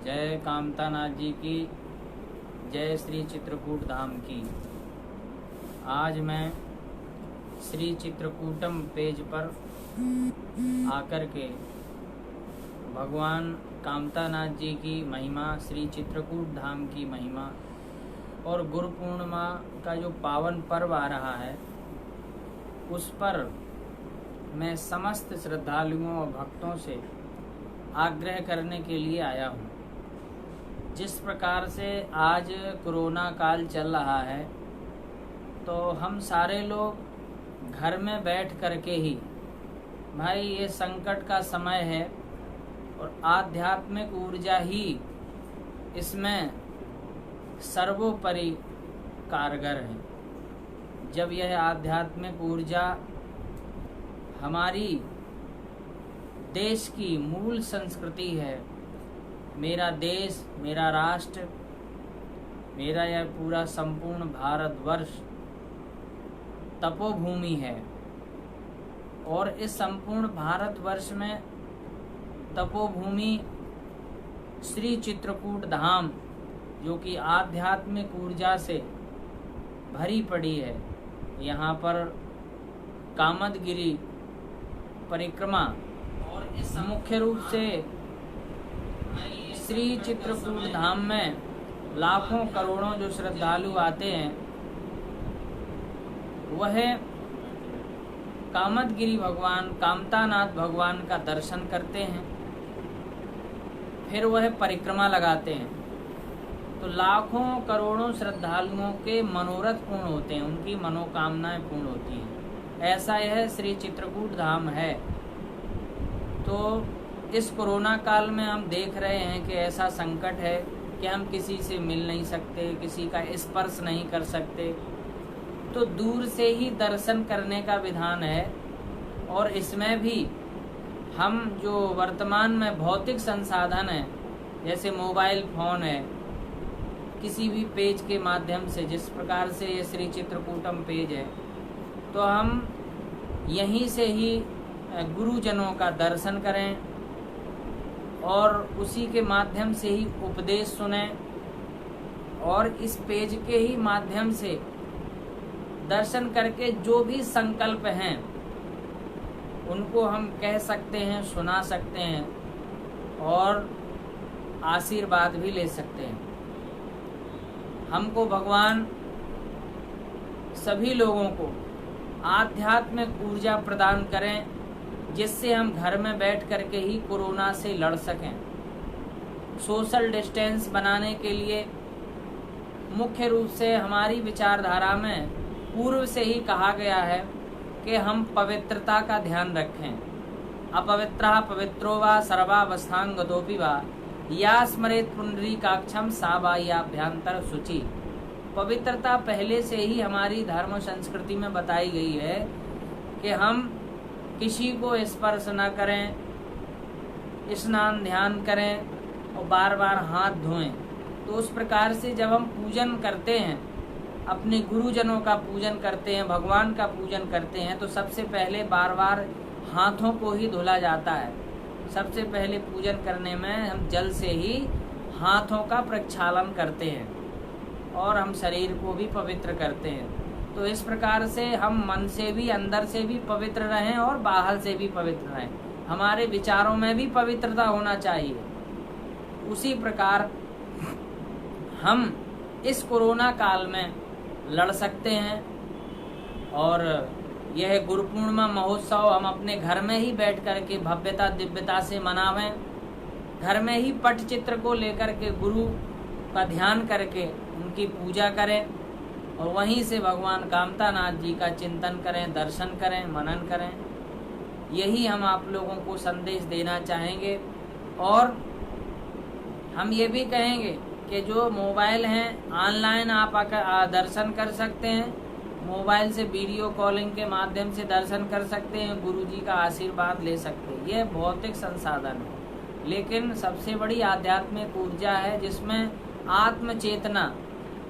जय कामतानाथ जी की, जय श्री चित्रकूट धाम की। आज मैं श्री चित्रकूटम पेज पर आकर के भगवान कामतानाथ जी की महिमा, श्री चित्रकूट धाम की महिमा और गुरु पूर्णिमा का जो पावन पर्व आ रहा है उस पर मैं समस्त श्रद्धालुओं और भक्तों से आग्रह करने के लिए आया हूँ। जिस प्रकार से आज कोरोना काल चल रहा है तो हम सारे लोग घर में बैठ करके ही, भाई ये संकट का समय है और आध्यात्मिक ऊर्जा ही इसमें सर्वोपरि कारगर है। जब यह आध्यात्मिक ऊर्जा हमारी देश की मूल संस्कृति है, मेरा देश, मेरा राष्ट्र, मेरा यह पूरा संपूर्ण भारतवर्ष तपोभूमि है और इस संपूर्ण भारतवर्ष में तपोभूमि श्री चित्रकूट धाम जो कि आध्यात्मिक ऊर्जा से भरी पड़ी है। यहाँ पर कामदगिरी परिक्रमा और इस मुख्य रूप से श्री चित्रकूट धाम में लाखों करोड़ों जो श्रद्धालु आते हैं वह कामदगिरी भगवान, कामतानाथ भगवान का दर्शन करते हैं, फिर वह परिक्रमा लगाते हैं। तो लाखों करोड़ों श्रद्धालुओं के मनोरथ पूर्ण होते हैं, उनकी मनोकामनाएं पूर्ण होती हैं। ऐसा यह श्री चित्रकूट धाम है। तो इस कोरोना काल में हम देख रहे हैं कि ऐसा संकट है कि हम किसी से मिल नहीं सकते, किसी का स्पर्श नहीं कर सकते, तो दूर से ही दर्शन करने का विधान है। और इसमें भी हम जो वर्तमान में भौतिक संसाधन है, जैसे मोबाइल फोन है, किसी भी पेज के माध्यम से, जिस प्रकार से ये श्री चित्रकूटम पेज है, तो हम यहीं से ही गुरुजनों का दर्शन करें और उसी के माध्यम से ही उपदेश सुने और इस पेज के ही माध्यम से दर्शन करके जो भी संकल्प हैं उनको हम कह सकते हैं, सुना सकते हैं और आशीर्वाद भी ले सकते हैं। हमको भगवान सभी लोगों को आध्यात्मिक ऊर्जा प्रदान करें जिससे हम घर में बैठ करके ही कोरोना से लड़ सकें। सोशल डिस्टेंस बनाने के लिए मुख्य रूप से हमारी विचारधारा में पूर्व से ही कहा गया है कि हम पवित्रता का ध्यान रखें। अपवित्रः पवित्रो वा सर्वावस्थांगतोऽपि वा या स्मरेत् पुंडरीकाक्षं सा बाह्याभ्यंतर शुचि। पवित्रता पहले से ही हमारी धर्म संस्कृति में बताई गई है कि हम किसी को स्पर्श न करें, स्नान ध्यान करें और बार बार हाथ धोएं। तो उस प्रकार से जब हम पूजन करते हैं, अपने गुरुजनों का पूजन करते हैं, भगवान का पूजन करते हैं, तो सबसे पहले बार बार हाथों को ही धुला जाता है। सबसे पहले पूजन करने में हम जल से ही हाथों का प्रक्षालन करते हैं और हम शरीर को भी पवित्र करते हैं। तो इस प्रकार से हम मन से भी, अंदर से भी पवित्र रहें और बाहर से भी पवित्र रहें। हमारे विचारों में भी पवित्रता होना चाहिए। उसी प्रकार हम इस कोरोना काल में लड़ सकते हैं और यह गुरु पूर्णिमा महोत्सव हम अपने घर में ही बैठ करके भव्यता दिव्यता से मनावें। घर में ही पटचित्र को लेकर के गुरु का ध्यान करके उनकी पूजा करें और वहीं से भगवान कामतानाथ जी का चिंतन करें, दर्शन करें, मनन करें। यही हम आप लोगों को संदेश देना चाहेंगे। और हम ये भी कहेंगे कि जो मोबाइल हैं, ऑनलाइन आप आकर दर्शन कर सकते हैं, मोबाइल से वीडियो कॉलिंग के माध्यम से दर्शन कर सकते हैं, गुरु जी का आशीर्वाद ले सकते हैं। यह भौतिक संसाधन है, लेकिन सबसे बड़ी आध्यात्मिक ऊर्जा है जिसमें आत्म चेतना,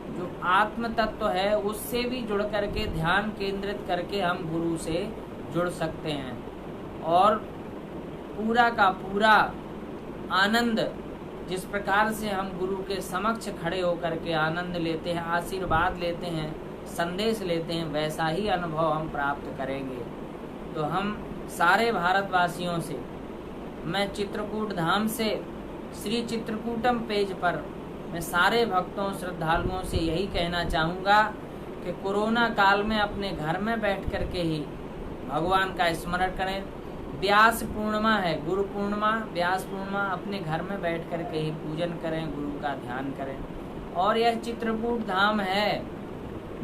जो आत्म तत्व है, उससे भी जुड़ करके ध्यान केंद्रित करके हम गुरु से जुड़ सकते हैं और पूरा का पूरा आनंद जिस प्रकार से हम गुरु के समक्ष खड़े होकर के आनंद लेते हैं, आशीर्वाद लेते हैं, संदेश लेते हैं, वैसा ही अनुभव हम प्राप्त करेंगे। तो हम सारे भारतवासियों से, मैं चित्रकूट धाम से श्री चित्रकूटम पेज पर मैं सारे भक्तों श्रद्धालुओं से यही कहना चाहूँगा कि कोरोना काल में अपने घर में बैठ कर के ही भगवान का स्मरण करें। व्यास पूर्णिमा है, गुरु पूर्णिमा, व्यास पूर्णिमा, अपने घर में बैठ कर के ही पूजन करें, गुरु का ध्यान करें। और यह चित्रकूट धाम है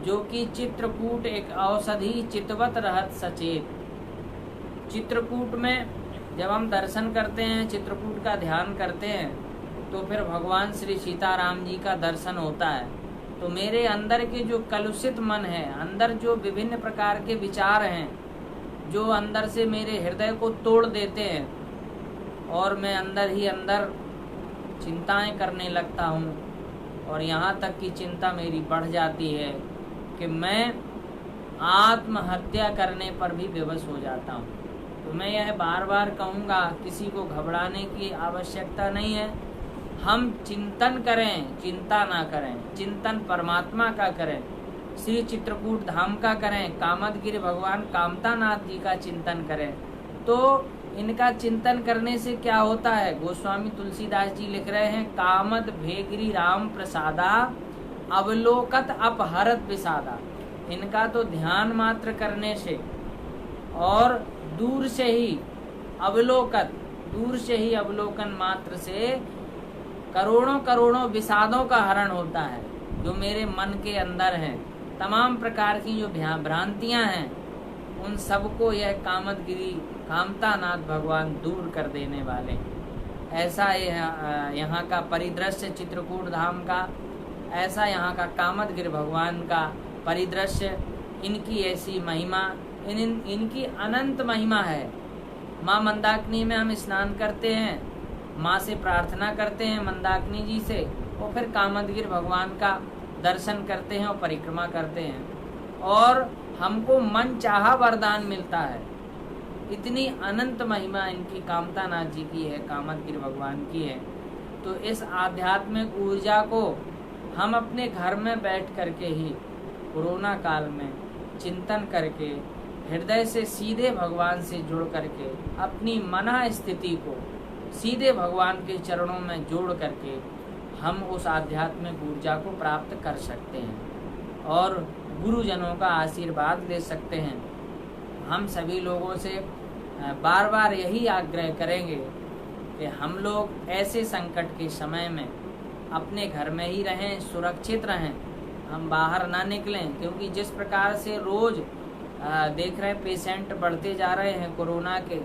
जो कि चित्रकूट एक औषधि चितवत रहत सचेत। चित्रकूट में जब हम दर्शन करते हैं, चित्रकूट का ध्यान करते हैं, तो फिर भगवान श्री सीताराम जी का दर्शन होता है। तो मेरे अंदर के जो कलुषित मन है, अंदर जो विभिन्न प्रकार के विचार हैं, जो अंदर से मेरे हृदय को तोड़ देते हैं, और मैं अंदर ही अंदर चिंताएं करने लगता हूँ, और यहाँ तक कि चिंता मेरी बढ़ जाती है कि मैं आत्महत्या करने पर भी विवश हो जाता हूँ। तो मैं यह बार बार कहूँगा, किसी को घबराने की आवश्यकता नहीं है। हम चिंतन करें, चिंता ना करें। चिंतन परमात्मा का करें, श्री चित्रकूट धाम का करें, कामदगिरि भगवान कामतानाथ जी का चिंतन करें। तो इनका चिंतन करने से क्या होता है, गोस्वामी तुलसीदास जी लिख रहे हैं, कामद भेगिरि राम प्रसादा अवलोकत अपहरत विषादा। इनका तो ध्यान मात्र करने से और दूर से ही अवलोकन मात्र से करोड़ों करोड़ों विषादों का हरण होता है, जो मेरे मन के अंदर हैं। तमाम प्रकार की जो भ्रांतियां हैं, उन सबको यह कामदगिरि कामतानाथ भगवान दूर कर देने वाले। ऐसा यहाँ का परिदृश्य चित्रकूट धाम का, ऐसा यहाँ का कामदगिरि भगवान का परिदृश्य, इनकी ऐसी महिमा, इनकी अनंत महिमा है। माँ मंदाकिनी में हम स्नान करते हैं, माँ से प्रार्थना करते हैं मंदाकिनी जी से, और फिर कामदगिरि भगवान का दर्शन करते हैं और परिक्रमा करते हैं, और हमको मन चाहा वरदान मिलता है। इतनी अनंत महिमा इनकी कामतानाथ जी की है, कामदगिरि भगवान की है। तो इस आध्यात्मिक ऊर्जा को हम अपने घर में बैठ करके ही कोरोना काल में चिंतन करके, हृदय से सीधे भगवान से जुड़ करके, अपनी मना स्थिति को सीधे भगवान के चरणों में जोड़ करके हम उस आध्यात्मिक ऊर्जा को प्राप्त कर सकते हैं और गुरुजनों का आशीर्वाद ले सकते हैं। हम सभी लोगों से बार बार यही आग्रह करेंगे कि हम लोग ऐसे संकट के समय में अपने घर में ही रहें, सुरक्षित रहें, हम बाहर ना निकलें, क्योंकि जिस प्रकार से रोज देख रहे हैं पेशेंट बढ़ते जा रहे हैं कोरोना के,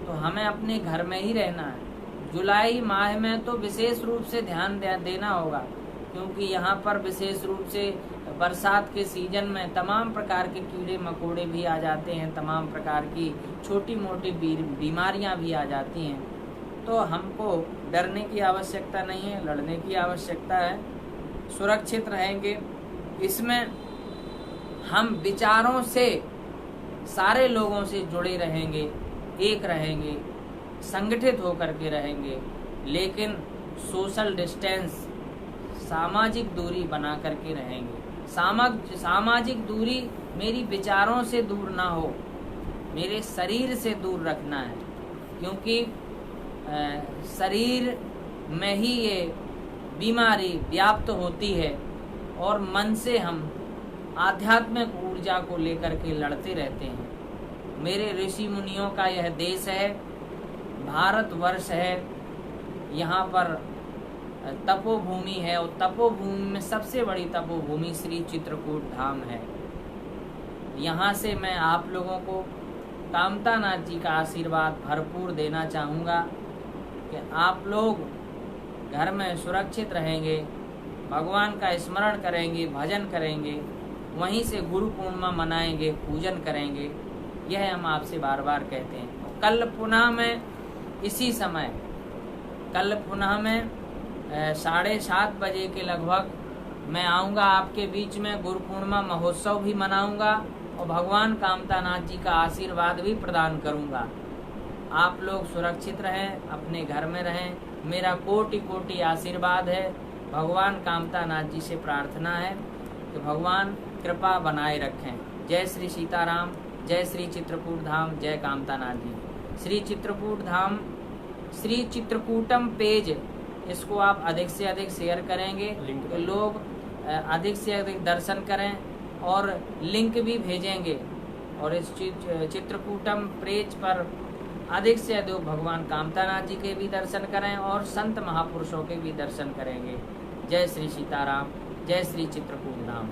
तो हमें अपने घर में ही रहना है। जुलाई माह में तो विशेष रूप से ध्यान देना होगा, क्योंकि यहाँ पर विशेष रूप से बरसात के सीजन में तमाम प्रकार के कीड़े मकोड़े भी आ जाते हैं, तमाम प्रकार की छोटी मोटी बीमारियाँ भी आ जाती हैं। तो हमको डरने की आवश्यकता नहीं है, लड़ने की आवश्यकता है। सुरक्षित रहेंगे, इसमें हम विचारों से सारे लोगों से जुड़े रहेंगे, एक रहेंगे, संगठित होकर के रहेंगे, लेकिन सोशल डिस्टेंस, सामाजिक दूरी बना करके रहेंगे। सामाजिक दूरी मेरी विचारों से दूर ना हो, मेरे शरीर से दूर रखना है, क्योंकि शरीर में ही ये बीमारी व्याप्त होती है और मन से हम आध्यात्मिक ऊर्जा को लेकर के लड़ते रहते हैं। मेरे ऋषि मुनियों का यह देश है, भारतवर्ष है, यहाँ पर तपोभूमि है, और तपोभूमि में सबसे बड़ी तपोभूमि श्री चित्रकूट धाम है। यहाँ से मैं आप लोगों को कामतानाथ जी का आशीर्वाद भरपूर देना चाहूँगा कि आप लोग घर में सुरक्षित रहेंगे, भगवान का स्मरण करेंगे, भजन करेंगे, वहीं से गुरु पूर्णिमा मनाएंगे, पूजन करेंगे। यह हम आपसे बार बार कहते हैं। कल पुनः में इसी समय, कल पुनः में 7:30 बजे के लगभग मैं आऊँगा आपके बीच में, गुरु पूर्णिमा महोत्सव भी मनाऊँगा और भगवान कामतानाथ जी का आशीर्वाद भी प्रदान करूँगा। आप लोग सुरक्षित रहें, अपने घर में रहें। मेरा कोटि कोटि आशीर्वाद है। भगवान कामतानाथ जी से प्रार्थना है कि भगवान कृपा बनाए रखें। जय श्री सीताराम, जय श्री चित्रकूट धाम, जय कामतानाथ जी। श्री चित्रकूट धाम, श्री चित्रकूटम पेज, इसको आप अधिक से अधिक शेयर करेंगे तो लोग अधिक से अधिक दर्शन करें, और लिंक भी भेजेंगे। और इस चित्रकूटम पेज पर अधिक से अधिक भगवान कामतानाथ जी के भी दर्शन करें और संत महापुरुषों के भी दर्शन करेंगे। जय श्री सीताराम, जय श्री चित्रकूट धाम।